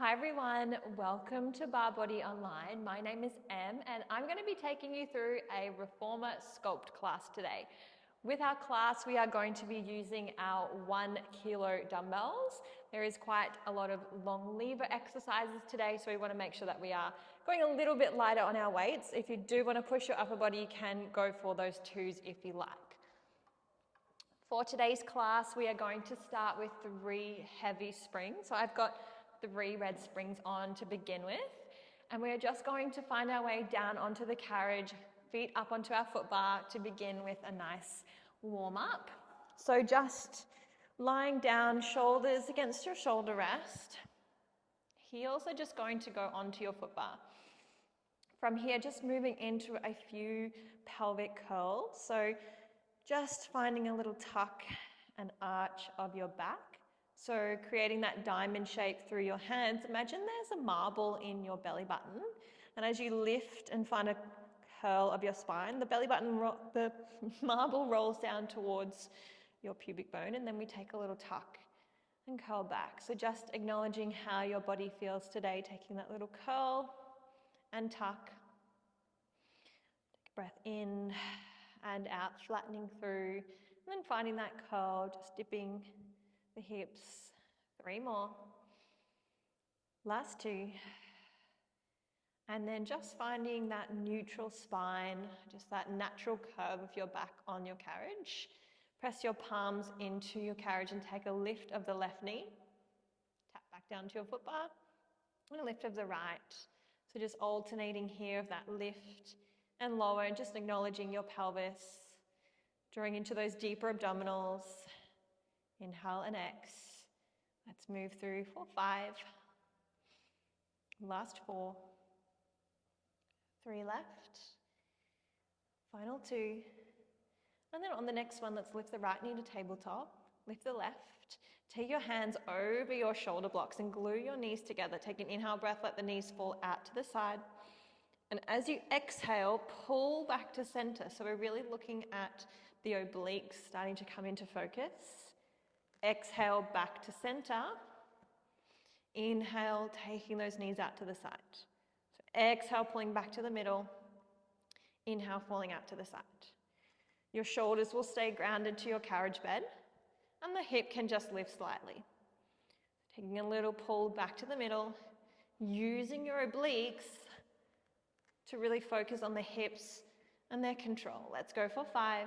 Hi everyone, welcome to Barre Body Online. My name is Em and I'm going to be taking you through a Reformer Sculpt class today. With our class, we are going to be using our 1 kilo dumbbells. There is quite a lot of long lever exercises today, so we want to make sure that we are going a little bit lighter on our weights. If you do want to push your upper body, you can go for those 2s if you like. For today's class, we are going to start with 3 heavy springs. So I've got 3 red springs on to begin with, and we're just going to find our way down onto the carriage, feet up onto our foot bar to begin with a nice warm up. So just lying down, shoulders against your shoulder rest. Heels are just going to go onto your foot bar. From here, just moving into a few pelvic curls. So just finding a little tuck and arch of your back. So creating that diamond shape through your hands. Imagine there's a marble in your belly button. And as you lift and find a curl of your spine, the belly button, the marble rolls down towards your pubic bone, and then we take a little tuck and curl back. So just acknowledging how your body feels today, taking that little curl and tuck. Take a breath in and out, flattening through, and then finding that curl, just dipping the hips. 3 more. Last 2. And then just finding that neutral spine, just that natural curve of your back on your carriage. Press your palms into your carriage and take a lift of the left knee. Tap back down to your foot bar. And a lift of the right. So just alternating here of that lift and lower, and just acknowledging your pelvis. Drawing into those deeper abdominals. Inhale and X. Let's move through for 5. Last 4. 3 left. Final 2. And then on the next one, let's lift the right knee to tabletop. Lift the left. Take your hands over your shoulder blocks and glue your knees together. Take an inhale breath, let the knees fall out to the side. And as you exhale, pull back to center. So we're really looking at the obliques starting to come into focus. Exhale back to center. Inhale, taking those knees out to the side. So exhale, pulling back to the middle. Inhale, falling out to the side. Your shoulders will stay grounded to your carriage bed, and the hip can just lift slightly. Taking a little pull back to the middle, using your obliques to really focus on the hips and their control. Let's go for 5.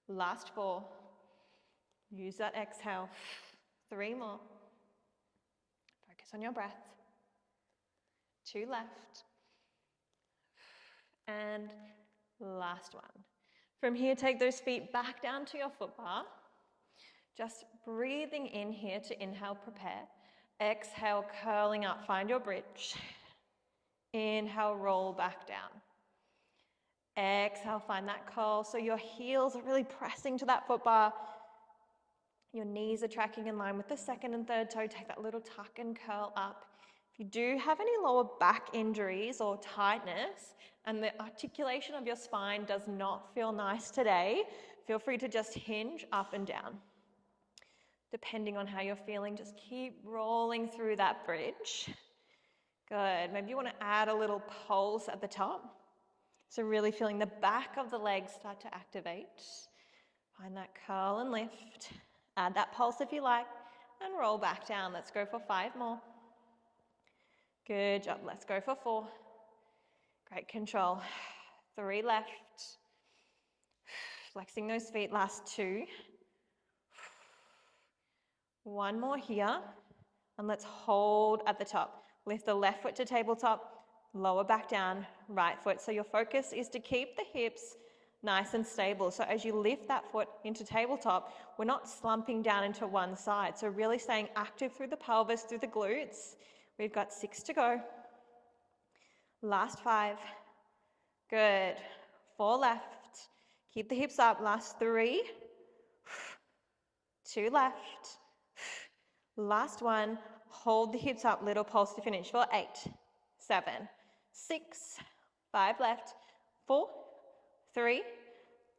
Last 4. Use that exhale. 3 more. Focus on your breath. 2 left. And last one. From here, take those feet back down to your foot bar. Just breathing in here to inhale, prepare. Exhale, curling up, find your bridge. Inhale, roll back down. Exhale, find that curl. So your heels are really pressing to that foot bar. Your knees are tracking in line with the second and third toe. Take that little tuck and curl up. If you do have any lower back injuries or tightness and the articulation of your spine does not feel nice today, feel free to just hinge up and down. Depending on how you're feeling, just keep rolling through that bridge. Good. Maybe you want to add a little pulse at the top. So really feeling the back of the legs start to activate. Find that curl and lift. Add that pulse if you like, and roll back down. Let's go for 5 more. Good job. Let's go for 4. Great control. 3 left. Flexing those feet. Last 2. 1 more here. And let's hold at the top. Lift the left foot to tabletop. Lower back down. Right foot. So your focus is to keep the hips nice and stable. So as you lift that foot into tabletop, we're not slumping down into one side. So really staying active through the pelvis, through the glutes. We've got 6 to go. Last 5. Good. 4 left. Keep the hips up. Last 3. 2 left. Last 1. Hold the hips up. Little pulse to finish for 8, 7, 6, 5 left. 4, 3,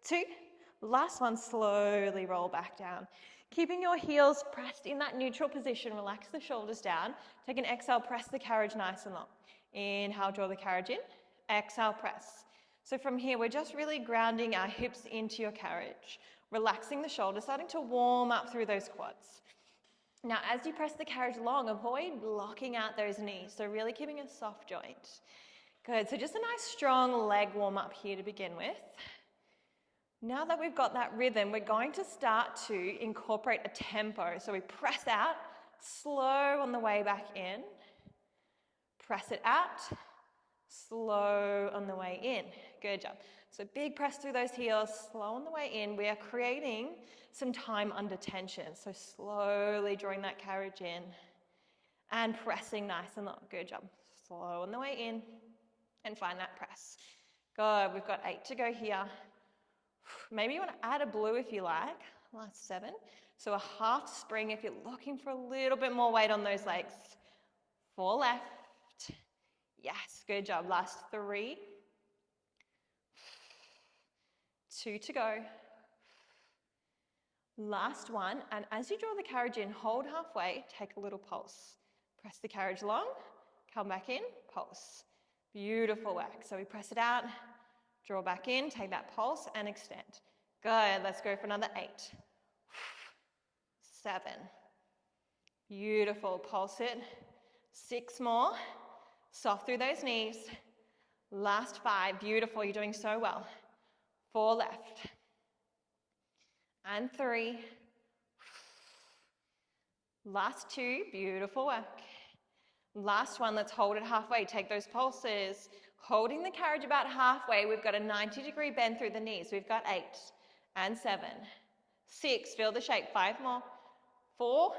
2, last one, slowly roll back down. Keeping your heels pressed in that neutral position, relax the shoulders down. Take an exhale, press the carriage nice and long. Inhale, draw the carriage in. Exhale, press. So from here, we're just really grounding our hips into your carriage, relaxing the shoulders, starting to warm up through those quads. Now, as you press the carriage long, avoid blocking out those knees. So really keeping a soft joint. Good, so just a nice strong leg warm up here to begin with. Now that we've got that rhythm, we're going to start to incorporate a tempo. So we press out, slow on the way back in. Press it out, slow on the way in. Good job. So big press through those heels, slow on the way in. We are creating some time under tension. So slowly drawing that carriage in and pressing nice and long. Good job. Slow on the way in and find that press. Good. We've got 8 to go here. Maybe you want to add a blue if you like. Last 7. So a half spring if you're looking for a little bit more weight on those legs. 4 left. Yes, good job. Last 3. 2 to go. Last 1. And as you draw the carriage in, hold halfway, take a little pulse. Press the carriage long, come back in, pulse. Beautiful work. So we press it out, draw back in, take that pulse and extend. Good. Let's go for another 8. 7. Beautiful. Pulse it. 6 more. Soft through those knees. Last 5. Beautiful. You're doing so well. 4 left. And 3. Last 2. Beautiful work. Last 1. Let's hold it halfway. Take those pulses. Holding the carriage about halfway. We've got a 90-degree bend through the knees. We've got 8. And 7. 6. Feel the shape. 5 more. 4.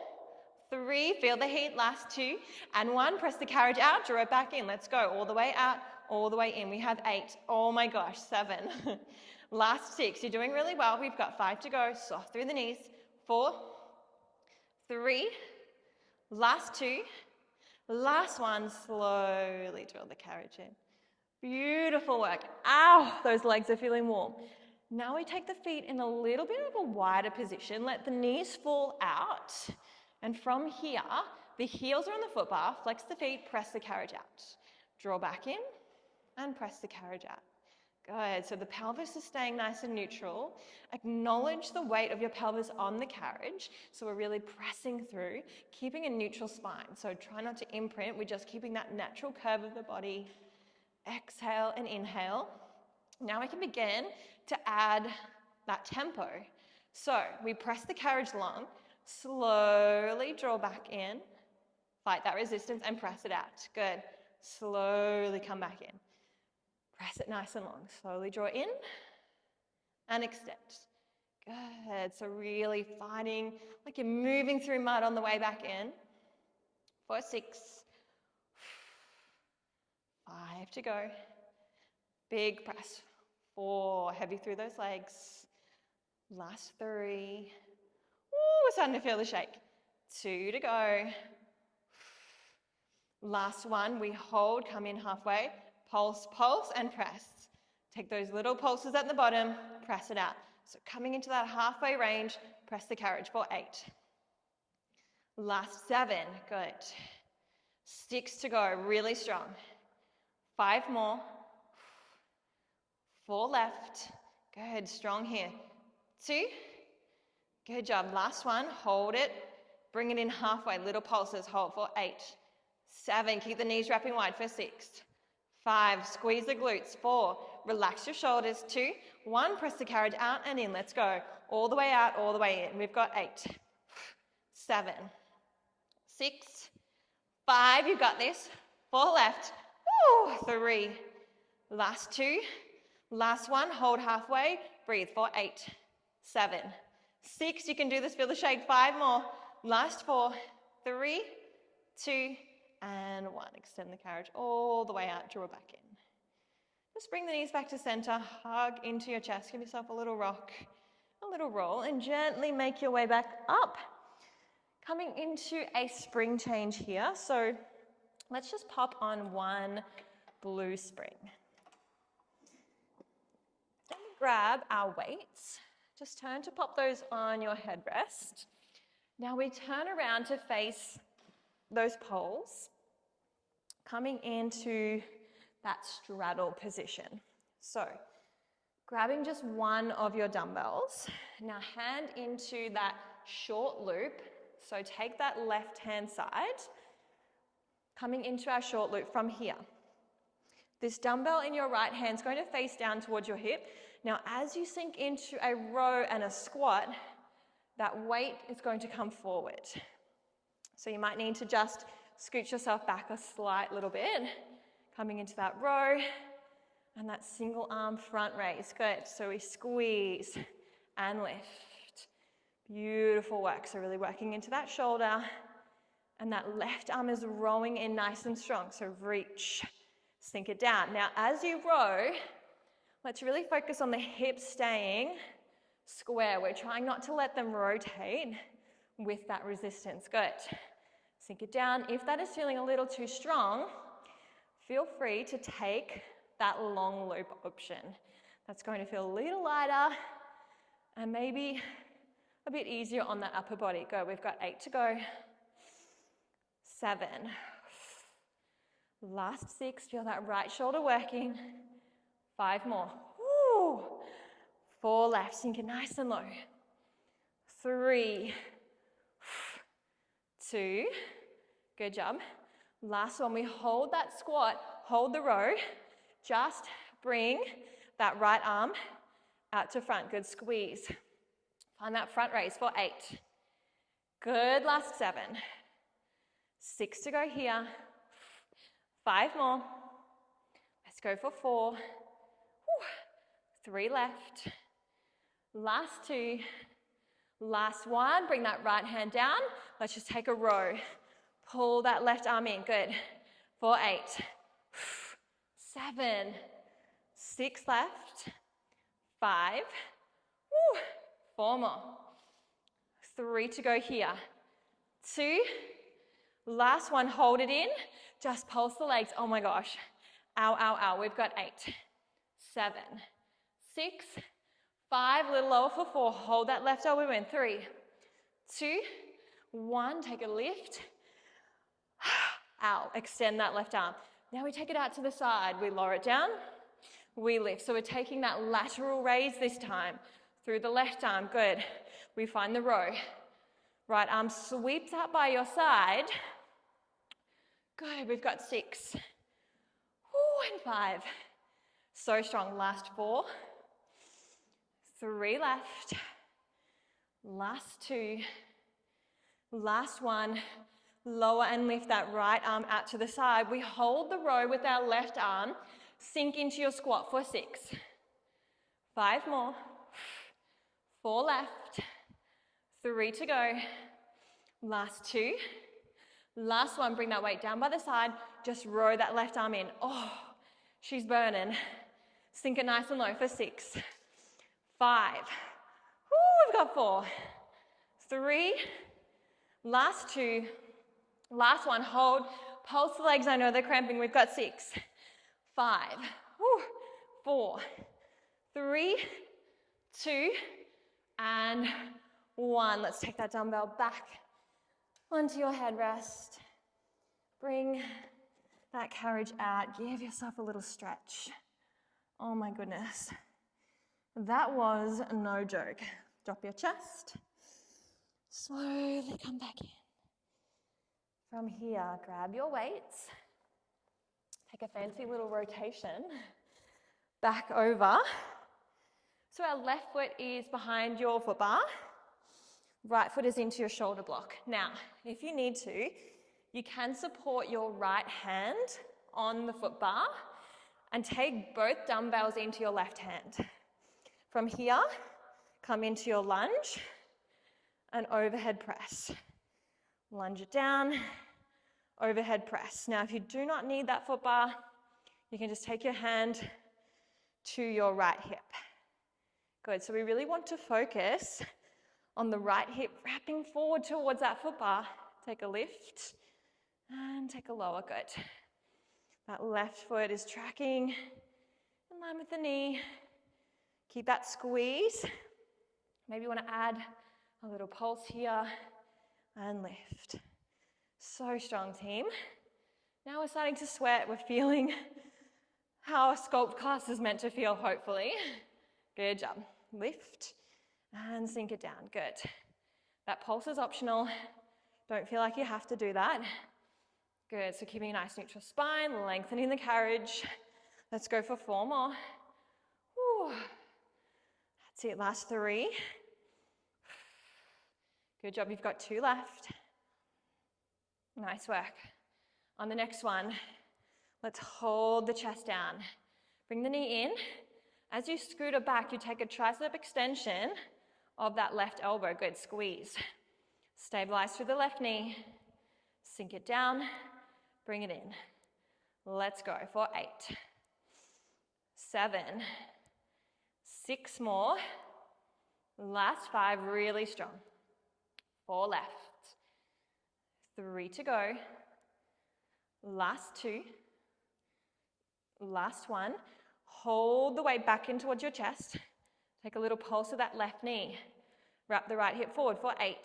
3, feel the heat, last 2, and 1, press the carriage out, draw it back in. Let's go, all the way out, all the way in. We have 8, oh my gosh, 7. Last 6, you're doing really well. We've got 5 to go, soft through the knees. 4, 3, last 2, last 1, slowly draw the carriage in. Beautiful work. Ow, those legs are feeling warm. Now we take the feet in a little bit of a wider position, let the knees fall out. And from here, the heels are on the foot bar, flex the feet, press the carriage out. Draw back in and press the carriage out. Good, so the pelvis is staying nice and neutral. Acknowledge the weight of your pelvis on the carriage. So we're really pressing through, keeping a neutral spine. So try not to imprint, we're just keeping that natural curve of the body. Exhale and inhale. Now we can begin to add that tempo. So we press the carriage long, slowly draw back in, fight that resistance and press it out. Good. Slowly come back in. Press it nice and long. Slowly draw in and extend. Good. So really fighting like you're moving through mud on the way back in. 4, 6. 5 to go. Big press. 4. Heavy through those legs. Last 3. Ooh, starting to feel the shake. 2 to go. Last 1, we hold, come in halfway. Pulse, pulse, and press. Take those little pulses at the bottom, press it out. So coming into that halfway range, press the carriage for 8. Last 7, good. 6 to go, really strong. 5 more. 4 left. Good, strong here. 2. Good job. Last 1, hold it. Bring it in halfway, little pulses, hold for 8. 7, keep the knees wrapping wide for 6. 5, squeeze the glutes. 4, relax your shoulders. 2, 1, press the carriage out and in. Let's go. All the way out, all the way in. We've got 8. 7. 6. 5, you've got this. 4 left. Woo, 3. Last 2. Last 1, hold halfway. Breathe for 8. 7. 6, you can do this, feel the shake. 5 more. Last 4, 3, 2, and 1. Extend the carriage all the way out, draw back in. Just bring the knees back to center, hug into your chest, give yourself a little rock, a little roll, and gently make your way back up. Coming into a spring change here, so let's just pop on 1 blue spring. Then we grab our weights. Just turn to pop those on your headrest. Now we turn around to face those poles, coming into that straddle position. So, grabbing just one of your dumbbells, now hand into that short loop. So take that left hand side, coming into our short loop from here. This dumbbell in your right hand is going to face down towards your hip. Now as you sink into a row and a squat, that weight is going to come forward. So you might need to just scoot yourself back a slight little bit, coming into that row, and that single arm front raise. Good. So we squeeze and lift. Beautiful work. So really working into that shoulder, and that left arm is rowing in nice and strong. So reach, sink it down. Now as you row, let's really focus on the hips staying square. We're trying not to let them rotate with that resistance. Good. Sink it down. If that is feeling a little too strong, feel free to take that long loop option. That's going to feel a little lighter and maybe a bit easier on that upper body. Go. We've got 8 to go. 7. Last 6. Feel that right shoulder working. 5 more. Woo. 4 left. Sink it nice and low. 3. 2. Good job. Last one. We hold that squat. Hold the row. Just bring that right arm out to front. Good. Squeeze. Find that front raise for 8. Good. Last 7. 6 to go here. 5 more. Let's go for 4. Woo. 3 left. Last 2. Last 1. Bring that right hand down. Let's just take a row. Pull that left arm in. Good. For 8. 7. 6 left. 5. Woo. 4 more. 3 to go here. 2. Last one, hold it in. Just pulse the legs. Oh my gosh. Ow, ow, ow. We've got 8. 7. 6. 5. A little lower for 4. Hold that left elbow in. 3. 2. 1. Take a lift. Ow. Extend that left arm. Now we take it out to the side. We lower it down. We lift. So we're taking that lateral raise this time. Through the left arm. Good. We find the row. Right arm sweeps out by your side. Good. We've got 6. Ooh, and 5. So strong. Last 4. 3 left. Last 2. Last 1. Lower and lift that right arm out to the side. We hold the row with our left arm. Sink into your squat for 6. 5 more. 4 left. 3 to go. Last 2. Last 1. Bring that weight down by the side. Just row that left arm in. Oh, she's burning. Sink it nice and low for 6. 5. Woo, we've got 4. 3. Last 2. Last 1. Hold. Pulse the legs. I know they're cramping. We've got 6. 5. Woo, 4. 3. 2. And 1. Let's take that dumbbell back onto your headrest. Bring that carriage out. Give yourself a little stretch. Oh my goodness. That was no joke. Drop your chest. Slowly come back in. From here, grab your weights. Take a fancy little rotation. Back over. So our left foot is behind your foot bar. Right foot is into your shoulder block. Now, if you need to, you can support your right hand on the foot bar and take both dumbbells into your left hand. From here, come into your lunge and overhead press. Lunge it down, overhead press. Now, if you do not need that foot bar, you can just take your hand to your right hip. Good, so we really want to focus on the right hip wrapping forward towards that foot bar. Take a lift and take a lower. Good. That left foot is tracking in line with the knee. Keep that squeeze. Maybe you want to add a little pulse here and lift. So strong, team. Now we're starting to sweat. We're feeling how a sculpt class is meant to feel, hopefully. Good job. Lift and sink it down. Good. That pulse is optional. Don't feel like you have to do that. Good. So keeping a nice neutral spine, lengthening the carriage. Let's go for 4 more. Whew. That's it. Last 3. Good job. You've got 2 left. Nice work. On the next one, let's hold the chest down. Bring the knee in. As you scooter back, you take a tricep extension of that left elbow. Good, squeeze. Stabilize through the left knee. Sink it down. Bring it in. Let's go for 8, 7, 6 more. Last 5, really strong. 4 left. 3 to go. Last 2. Last 1. Hold the weight back in towards your chest. Take a little pulse of that left knee. Wrap the right hip forward for 8,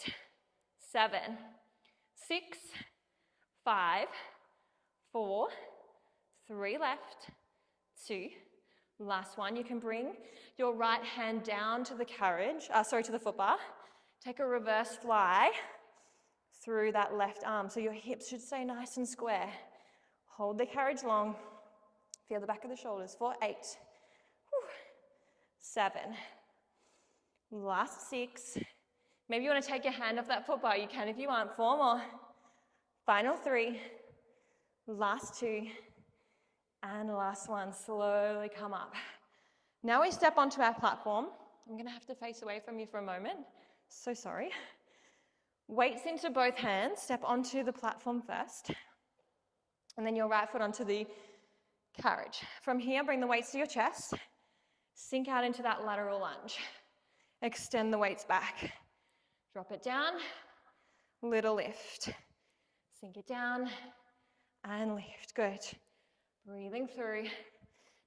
7, 6, 5, 4, 3 left, 2. Last 1. You can bring your right hand down to the carriage, to the foot bar. Take a reverse fly through that left arm. So your hips should stay nice and square. Hold the carriage long. Feel the back of the shoulders for 8, 7, last 6. Maybe you want to take your hand off that foot bar. You can if you want. 4 more. Final 3. Last 2. And last 1. Slowly come up. Now we step onto our platform. I'm going to have to face away from you for a moment. So sorry. Weights into both hands. Step onto the platform first. And then your right foot onto the carriage. From here, bring the weights to your chest. Sink out into that lateral lunge. Extend the weights back. Drop it down. Little lift. Sink it down and lift. Good. Breathing through.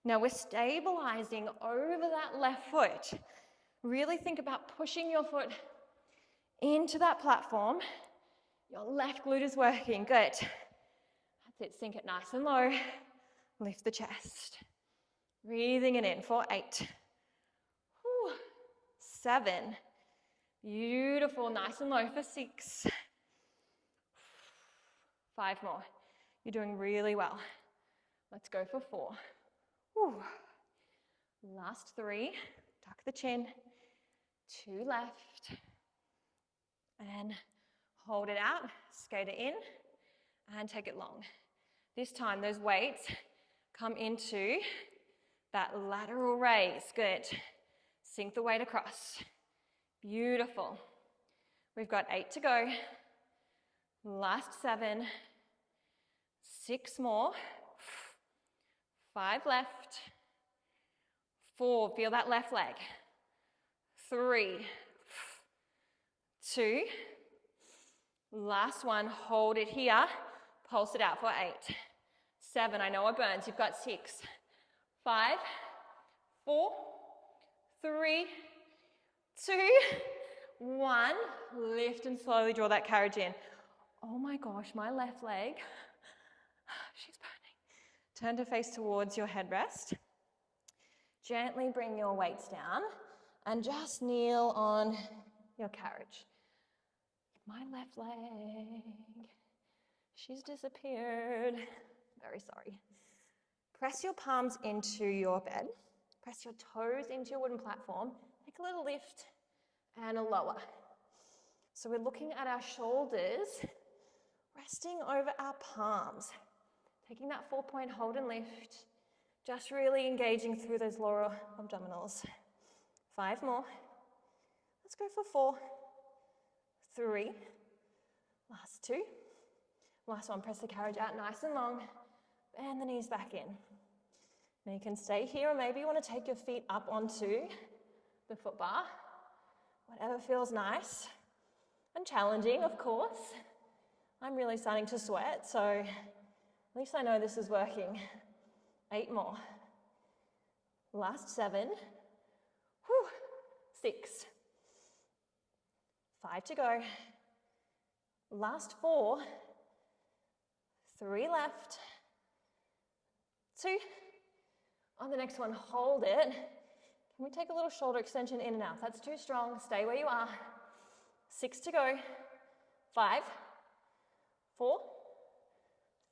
Now we're stabilizing over that left foot. Really think about pushing your foot into that platform. Your left glute is working. Good. That's it. Sink it nice and low. Lift the chest. Breathing it in for 8, 7. Beautiful. Nice and low for 6. 5 more. You're doing really well. Let's go for 4. Last 3. Tuck the chin. 2 left. And hold it out. Skate it in. And take it long. This time, those weights come into that lateral raise. Good. Sink the weight across. Beautiful. We've got 8 to go. Last 7. 6 more. 5 left. 4. Feel that left leg. 3. 2. Last 1. Hold it here. Pulse it out for 8. 7. I know it burns. You've got 6. 5, 4, 3, 2, 1. Lift and slowly draw that carriage in. Oh my gosh, my left leg, she's burning. Turn to face towards your headrest. Gently bring your weights down and just kneel on your carriage. My left leg, she's disappeared. Very sorry. Press your palms into your bed. Press your toes into your wooden platform. Take a little lift and a lower. So we're looking at our shoulders, resting over our palms. Taking that 4-point hold and lift. Just really engaging through those lower abdominals. 5 more. Let's go for 4, 3. Last 2. Last 1, press the carriage out nice and long. Bend the knees back in. Now you can stay here, or maybe you want to take your feet up onto the foot bar. Whatever feels nice and challenging, of course. I'm really starting to sweat, so at least I know this is working. 8 more. Last 7. 6. 5 to go. Last 4. 3 left. 2. On the next one, hold it. Can we take a little shoulder extension in and out? If that's too strong, stay where you are. 6 to go. 5, 4,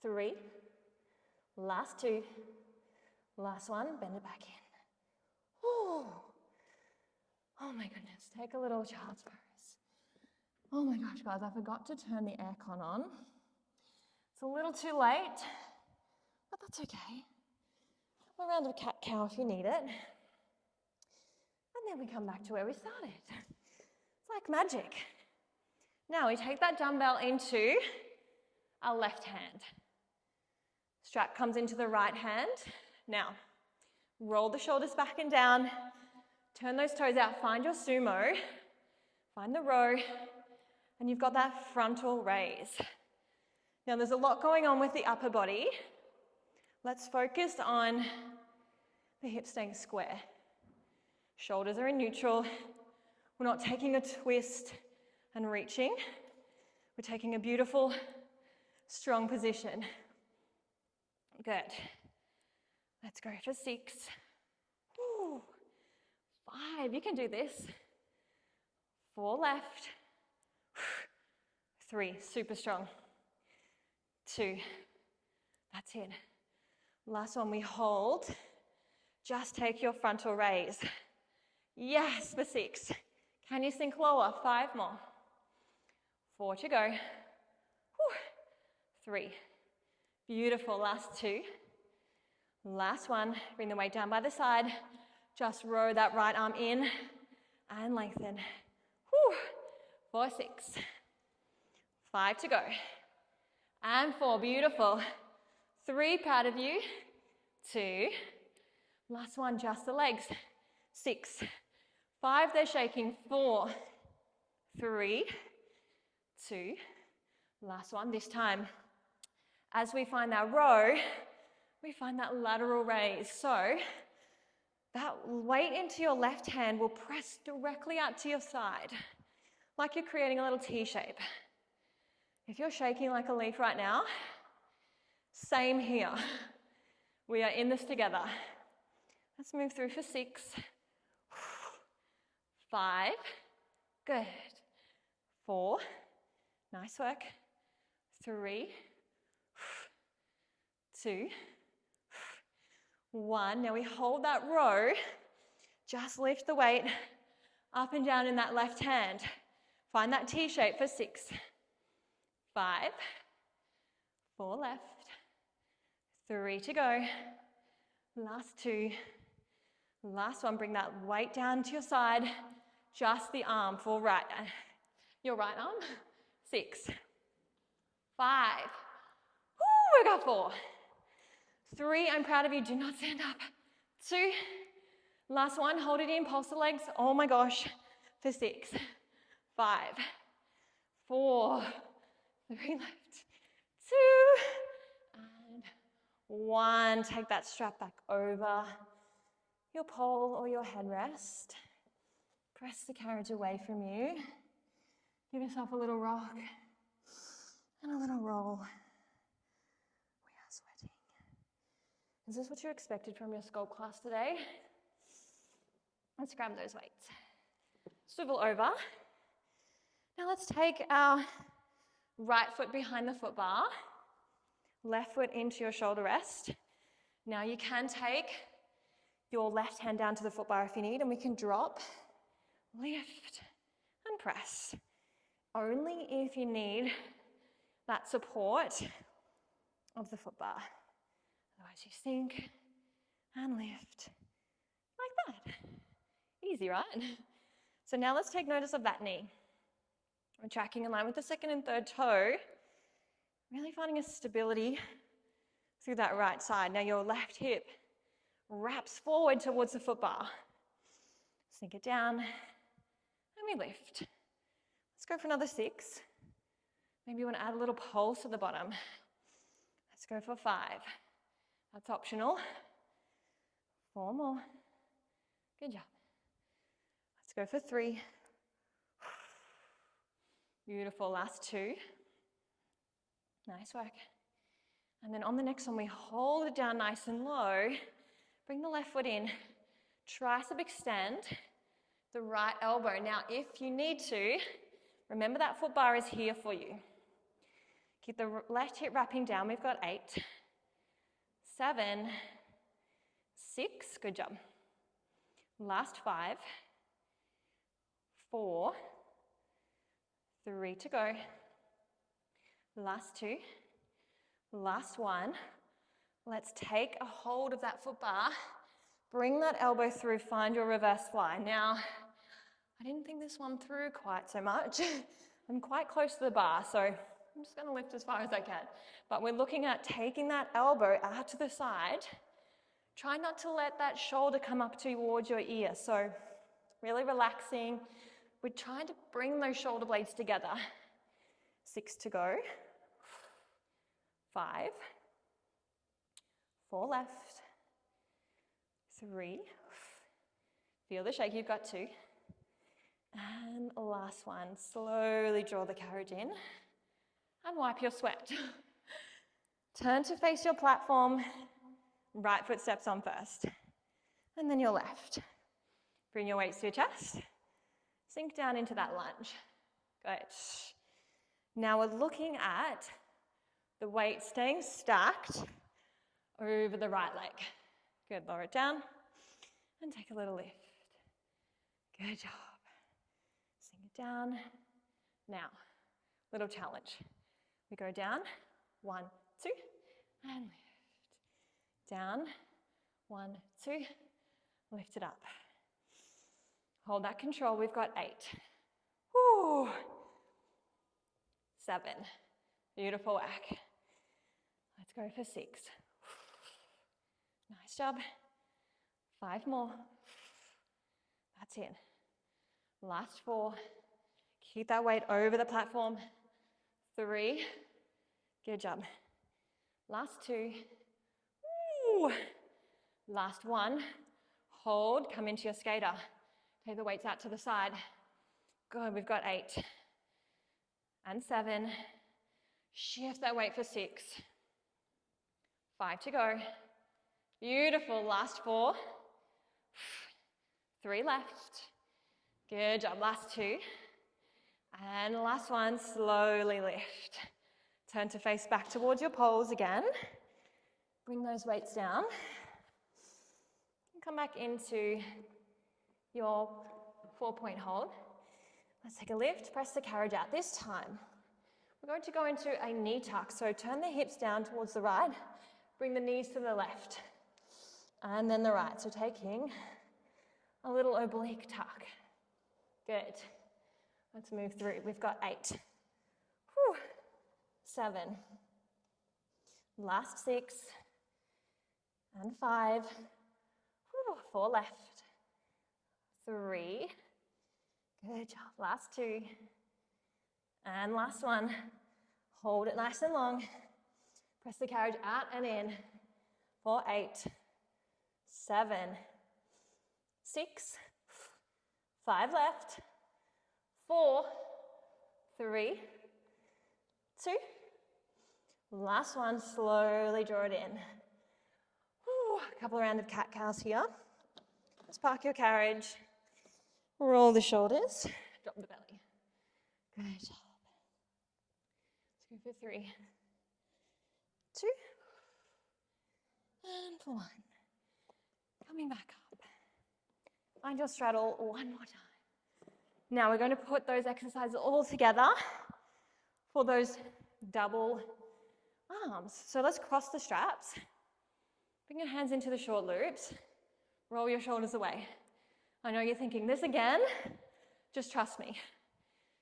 3. Last 2. Last one, bend it back in. Ooh. Oh my goodness, take a little child's pose. Oh my gosh, guys, I forgot to turn the aircon on. It's a little too late, but that's okay. A round of cat-cow if you need it. And then we come back to where we started. It's like magic. Now we take that dumbbell into our left hand. Strap comes into the right hand. Now, roll the shoulders back and down. Turn those toes out. Find your sumo. Find the row. And you've got that frontal raise. Now, there's a lot going on with the upper body. Let's focus on the hips staying square. Shoulders are in neutral. We're not taking a twist and reaching. We're taking a beautiful, strong position. Good. Let's go for 6. Ooh. 5. You can do this. 4 left. 3. Super strong. 2. That's it. Last one, we hold. Just take your frontal raise. Yes, for 6. Can you sink lower? 5 more. 4 to go. 3. Beautiful. Last 2. Last one. Bring the weight down by the side. Just row that right arm in and lengthen. 4, 6. 5 to go. And 4. Beautiful. 3. Proud of you. 2. Last one. Just the legs. 6. 5. They're shaking. 4. 3. 2. Last one. This time, as we find that row, we find that lateral raise. So that weight into your left hand will press directly out to your side, like you're creating a little T shape. If you're shaking like a leaf right now, same here. We are in this together. Let's move through for 6. 5. Good. 4. Nice work. 3. 2. 1. Now we hold that row. Just lift the weight up and down in that left hand. Find that T shape for 6. 5. 4 left. 3 to go. Last 2. Last one. Bring that weight down to your side. Just the arm for right. Your right arm. 6. 5. We got 4. 3. I'm proud of you. Do not stand up. 2. Last one. Hold it in. Pulse the legs. Oh my gosh. For 6. 5. 4. 3 left. 2. And 1. Take that strap back over your pole or your headrest. Press the carriage away from you. Give yourself a little rock and a little roll. We are sweating. Is this what you expected from your sculpt class today? Let's grab those weights. Swivel over. Now let's take our right foot behind the foot bar, left foot into your shoulder rest. Now you can take your left hand down to the foot bar if you need, and we can drop, lift, and press. Only if you need that support of the foot bar. Otherwise you sink and lift like that. Easy, right? So now let's take notice of that knee. We're tracking in line with the second and third toe, really finding a stability through that right side. Now your left hip wraps forward towards the foot bar. Sink it down, and we lift. Let's go for another 6. Maybe you want to add a little pulse at the bottom. Let's go for 5. That's optional. 4 more. Good job. Let's go for 3. Beautiful. Last 2. Nice work. And then on the next one, we hold it down nice and low. Bring the left foot in. Tricep extend. The right elbow. Now, if you need to, remember that foot bar is here for you. Keep the left hip wrapping down. We've got 8, 7, 6. Good job. Last 5, 4, 3 to go. Last 2, last 1. Let's take a hold of that foot bar. Bring that elbow through, find your reverse fly. Now, I didn't think this one through quite so much. I'm quite close to the bar, so I'm just gonna lift as far as I can. But we're looking at taking that elbow out to the side. Try not to let that shoulder come up towards your ear. So really relaxing. We're trying to bring those shoulder blades together. 6 to go. 5, 4 left. 3, feel the shake, you've got 2. And last one, slowly draw the carriage in and wipe your sweat. Turn to face your platform, right foot steps on first, and then your left. Bring your weights to your chest, sink down into that lunge. Good. Now we're looking at the weight staying stacked over the right leg. Good, lower it down and take a little lift. Good job. Sink it down. Now, little challenge. We go down, 1, 2, and lift. Down, 1, 2, lift it up. Hold that control, we've got 8. Woo. 7, beautiful work. Let's go for 6. Nice job. 5 more. That's it. Last 4. Keep that weight over the platform. 3. Good job. Last 2. Woo. Last 1. Hold. Come into your skater. Take the weights out to the side. Good. We've got 8. And 7. Shift that weight for 6. 5 to go. Beautiful, last 4. 3 left. Good job, last 2. And last one, slowly lift. Turn to face back towards your poles again. Bring those weights down. Come back into your 4-point hold. Let's take a lift, press the carriage out. This time, we're going to go into a knee tuck. So turn the hips down towards the right, bring the knees to the left. And then the right, so taking a little oblique tuck. Good. Let's move through. We've got 8. Whew. 7. Last 6. And 5. Whew. 4 left. 3. Good job. Last 2. And last 1. Hold it nice and long. Press the carriage out and in. For 8. 7, 6, 5 left, 4, 3, 2, last one, slowly draw it in. Whew, a couple of rounds of cat-cows here. Let's park your carriage, roll the shoulders, drop the belly. Good job. Let's go for 3, 2, and 1. Coming back up. Find your straddle one more time. Now we're going to put those exercises all together for those double arms. So let's cross the straps. Bring your hands into the short loops. Roll your shoulders away. I know you're thinking, this again? Just trust me.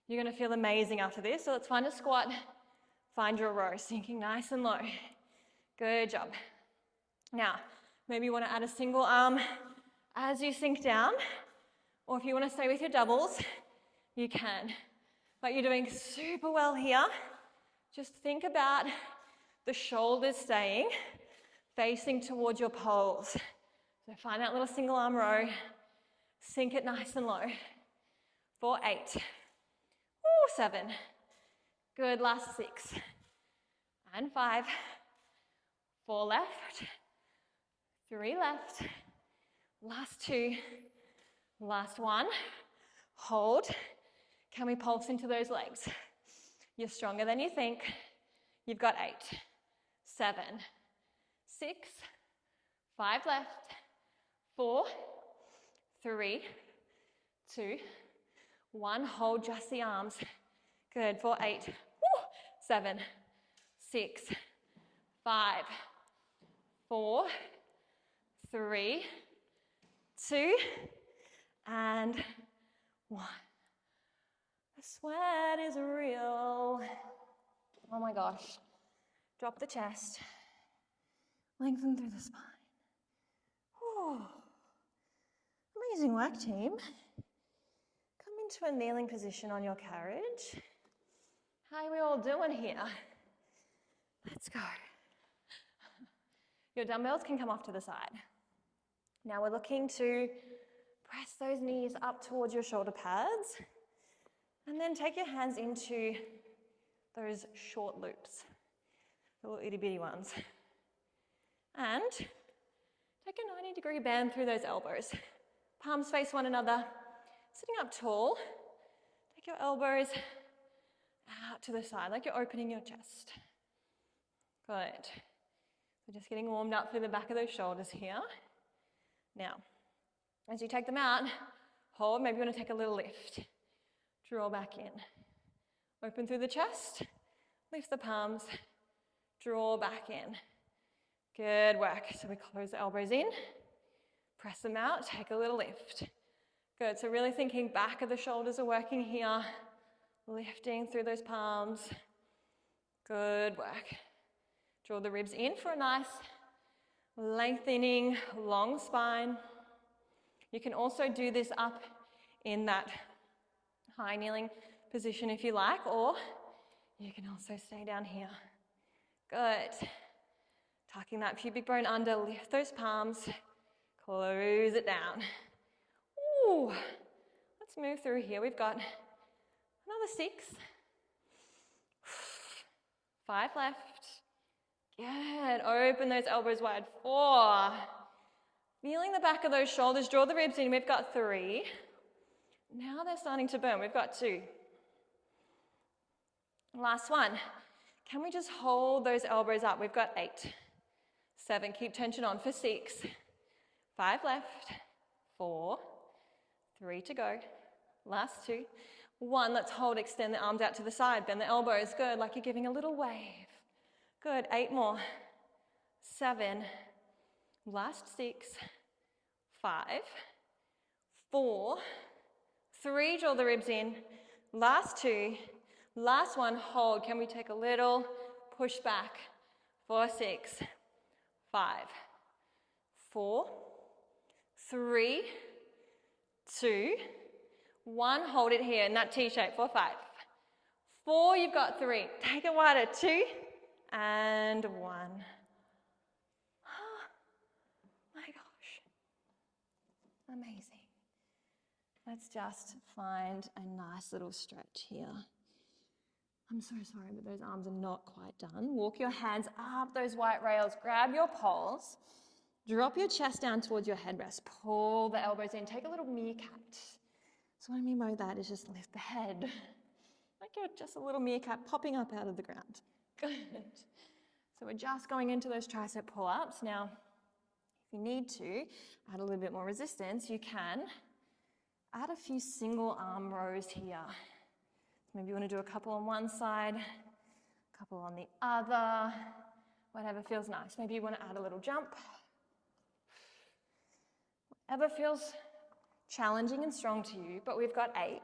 You're going to feel amazing after this. So let's find a squat. Find your row, sinking nice and low. Good job. Now, maybe you want to add a single arm as you sink down, or if you want to stay with your doubles, you can. But you're doing super well here. Just think about the shoulders staying facing towards your poles. So find that little single arm row, sink it nice and low. For 8. Ooh, 7. Good, last 6. and 5, 4 left, 3 left, last 2, last 1, hold. Can we pulse into those legs? You're stronger than you think. You've got 8, 7, 6, 5 left, 4, 3, 2, 1. Hold just the arms. Good. For 8, 7, 6, 5, 4, 3, 2, and 1. The sweat is real. Oh my gosh. Drop the chest. Lengthen through the spine. Whew. Amazing work, team. Come into a kneeling position on your carriage. How are we all doing here? Let's go. Your dumbbells can come off to the side. Now we're looking to press those knees up towards your shoulder pads, and then take your hands into those short loops, the little itty bitty ones. And take a 90-degree bend through those elbows. Palms face one another, sitting up tall. Take your elbows out to the side, like you're opening your chest. Good. We're just getting warmed up through the back of those shoulders here. Now, as you take them out, hold, maybe you want to take a little lift. Draw back in. Open through the chest, lift the palms, draw back in. Good work. So we close the elbows in, press them out, take a little lift. Good. So really thinking back of the shoulders are working here, lifting through those palms. Good work. Draw the ribs in for a nice lengthening, long spine. You can also do this up in that high kneeling position if you like, or you can also stay down here. Good. Tucking that pubic bone under, lift those palms, close it down. Ooh. Let's move through here. We've got another 6, 5 left. Good. Open those elbows wide. 4. Feeling the back of those shoulders, draw the ribs in. We've got 3. Now they're starting to burn. We've got 2. Last one. Can we just hold those elbows up? We've got 8. 7. Keep tension on for 6. 5 left. 4. 3 to go. Last 2. 1. Let's hold. Extend the arms out to the side. Bend the elbows. Good. Like you're giving a little wave. Good. 8 more. 7. Last 6. 5. 4. 3, draw the ribs in. Last 2. Last 1, hold. Can we take a little push back? 4, 6, 5, 4, 3, 2, 1. Hold it here in that T shape. 4, 5. 4, you've got 3. Take it wider. 2 and 1. Oh, my gosh. Amazing. Let's just find a nice little stretch here. I'm so sorry, but those arms are not quite done. Walk your hands up those white rails. Grab your poles. Drop your chest down towards your headrest. Pull the elbows in. Take a little meerkat. So what I mean by that is just lift the head. Like you're just a little meerkat popping up out of the ground. Good. So we're just going into those tricep pull-ups. Now, if you need to add a little bit more resistance, you can add a few single arm rows here. Maybe you want to do a couple on one side, a couple on the other, whatever feels nice. Maybe you want to add a little jump. Whatever feels challenging and strong to you, but we've got 8,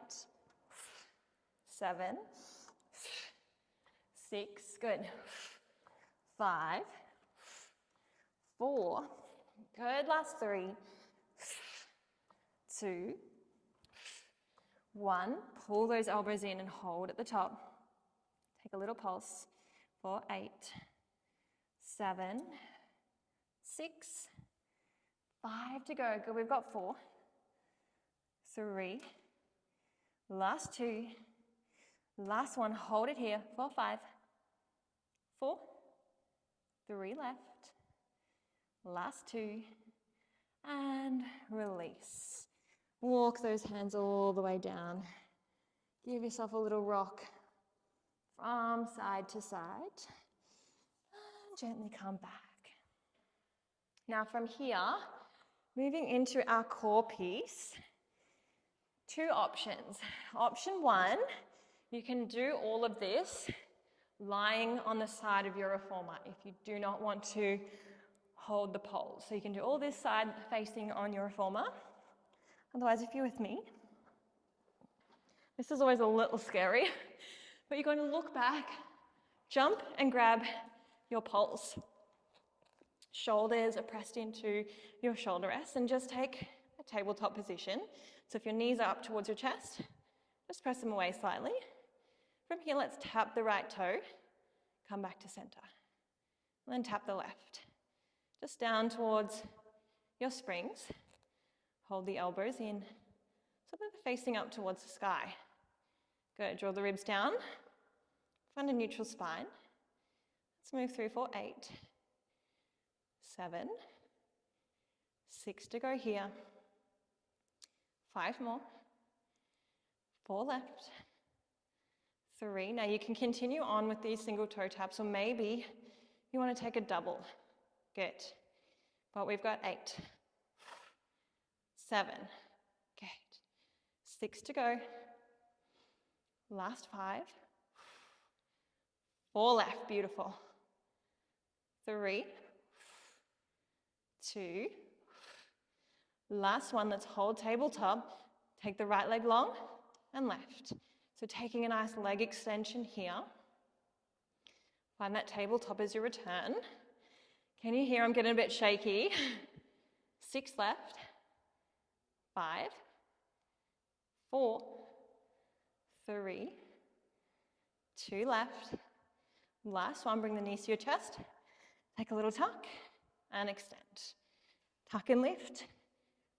7, 6, good, 5, 4, good, last 3, 2, 1, pull those elbows in and hold at the top. Take a little pulse for 8, 7, 6, 5 to go. Good, we've got 4, 3, last 2, last 1, hold it here, 4, 5, 4, 3 left. Last 2. And release. Walk those hands all the way down. Give yourself a little rock from side to side. And gently come back. Now from here, moving into our core piece, 2 options. Option 1, you can do all of this lying on the side of your reformer if you do not want to hold the poles. So you can do all this side facing on your reformer. Otherwise, if you're with me, this is always a little scary, but you're going to look back, jump and grab your poles. Shoulders are pressed into your shoulder rests and just take a tabletop position. So if your knees are up towards your chest, just press them away slightly. From here, let's tap the right toe, come back to center, and then tap the left. Just down towards your springs. Hold the elbows in, so they're facing up towards the sky. Good, draw the ribs down, find a neutral spine. Let's move through for 8, 7, 6 to go here, 5 more, 4 left, 3. Now you can continue on with these single toe taps, or maybe you want to take a double. Good. But we've got 8, 7, good. 6 to go. Last 5. 4 left, beautiful. 3, 2. Last one, let's hold tabletop. Take the right leg long and left. So taking a nice leg extension here. Find that tabletop as you return. Can you hear I'm getting a bit shaky? 6 left. 5, 4, 3, 2 left. Last one, bring the knees to your chest. Take a little tuck and extend. Tuck and lift.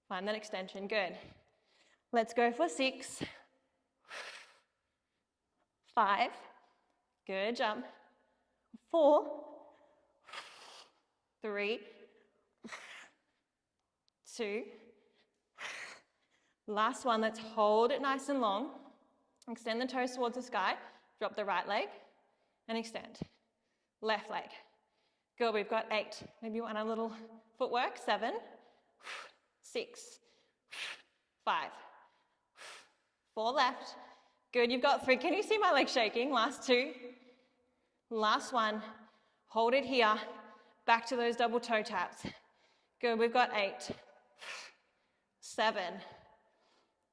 Find that extension, good. Let's go for 6, 5, good jump. 4, 3, 2. Last one, let's hold it nice and long. Extend the toes towards the sky. Drop the right leg and extend. Left leg. Good, we've got 8. Maybe you want a little footwork. 7, 6, 5, 4 left. Good, you've got 3. Can you see my leg shaking? Last 2. Last one. Hold it here. Back to those double toe taps. Good, we've got 8, 7.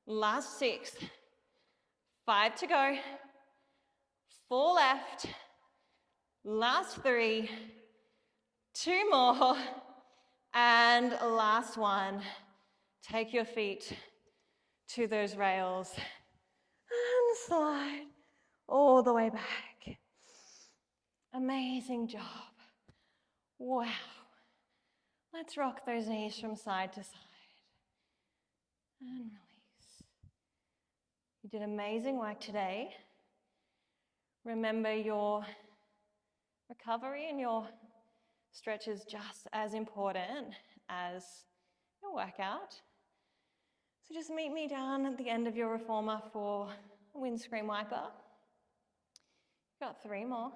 Last 6. 5 to go. 4 left. Last 3. 2 more. And last one. Take your feet to those rails and slide all the way back. Amazing job. Wow. Let's rock those knees from side to side. And release. You did amazing work today. Remember, your recovery and your stretch is just as important as your workout. So just meet me down at the end of your reformer for a windscreen wiper. Got 3 more.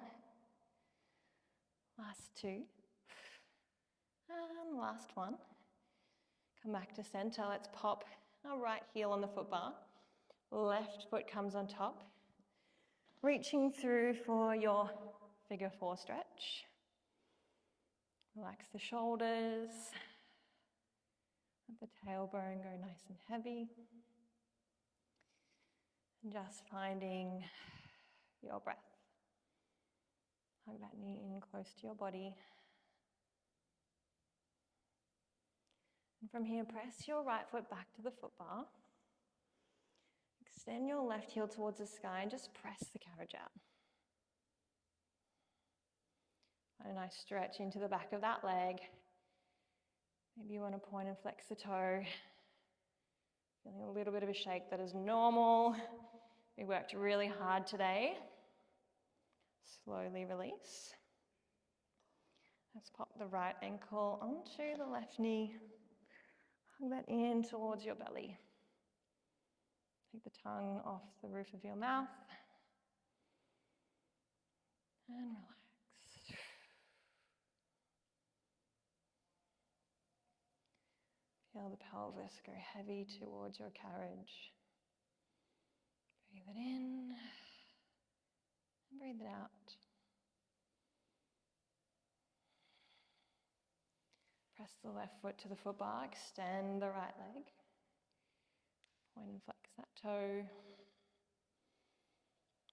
Last 2. And last one. Come back to center. Let's pop our right heel on the foot bar. Left foot comes on top. Reaching through for your figure 4 stretch. Relax the shoulders. Let the tailbone go nice and heavy. And just finding your breath. Hug that knee in close to your body. And from here, press your right foot back to the foot bar. Extend your left heel towards the sky and just press the carriage out. And a nice stretch into the back of that leg. Maybe you want to point and flex the toe. Feeling a little bit of a shake, that is normal. We worked really hard today. Slowly release. Let's pop the right ankle onto the left knee. Hug that in towards your belly. Take the tongue off the roof of your mouth. And relax. Feel the pelvis go heavy towards your carriage. Breathe it in and breathe it out. Press the left foot to the foot bar, extend the right leg. Point and flex that toe.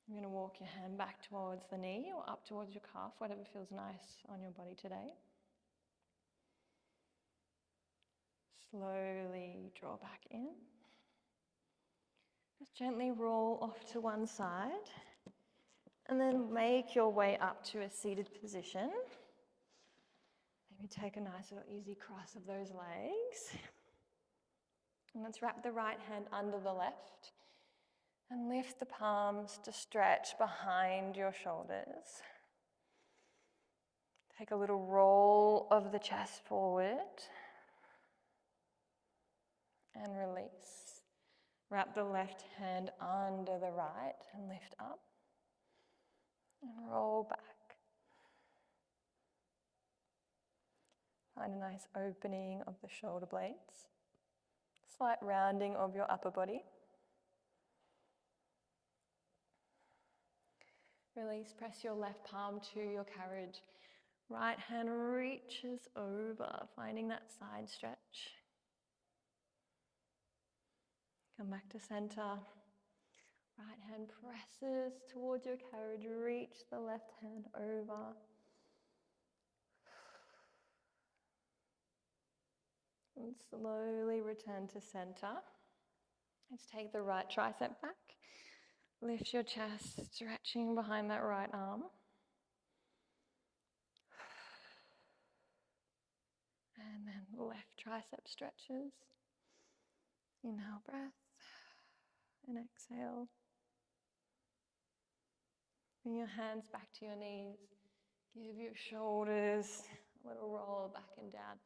You're going to walk your hand back towards the knee or up towards your calf, whatever feels nice on your body today. Slowly draw back in. Just gently roll off to one side and then make your way up to a seated position. Maybe take a nice little easy cross of those legs. And let's wrap the right hand under the left and lift the palms to stretch behind your shoulders. Take a little roll of the chest forward and release. Wrap the left hand under the right and lift up and roll back. Find a nice opening of the shoulder blades. Slight rounding of your upper body. Release, press your left palm to your carriage. Right hand reaches over, finding that side stretch. Come back to center. Right hand presses towards your carriage. Reach the left hand over. And slowly return to center. Let's take the right tricep back. Lift your chest, stretching behind that right arm. And then left tricep stretches. Inhale, breath. And exhale. Bring your hands back to your knees. Give your shoulders a little roll back and down.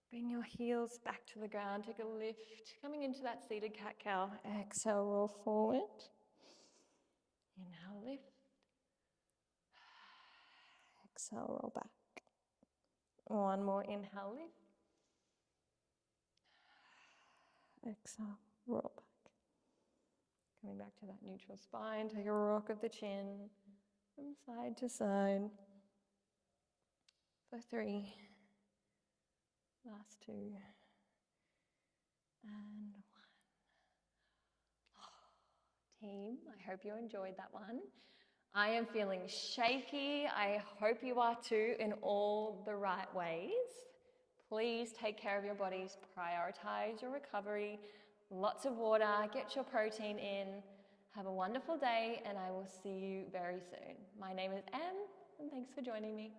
Bring your heels back to the ground. Take a lift. Coming into that seated cat-cow. Exhale, roll forward. Inhale, lift. Exhale, roll back. One more inhale, lift. Exhale, roll back. Coming back to that neutral spine. Take a rock of the chin from side to side. For 3. Last 2. And 1. Oh, team, I hope you enjoyed that one. I am feeling shaky. I hope you are too, in all the right ways. Please take care of your bodies. Prioritize your recovery. Lots of water. Get your protein in. Have a wonderful day, and I will see you very soon. My name is Em, and thanks for joining me.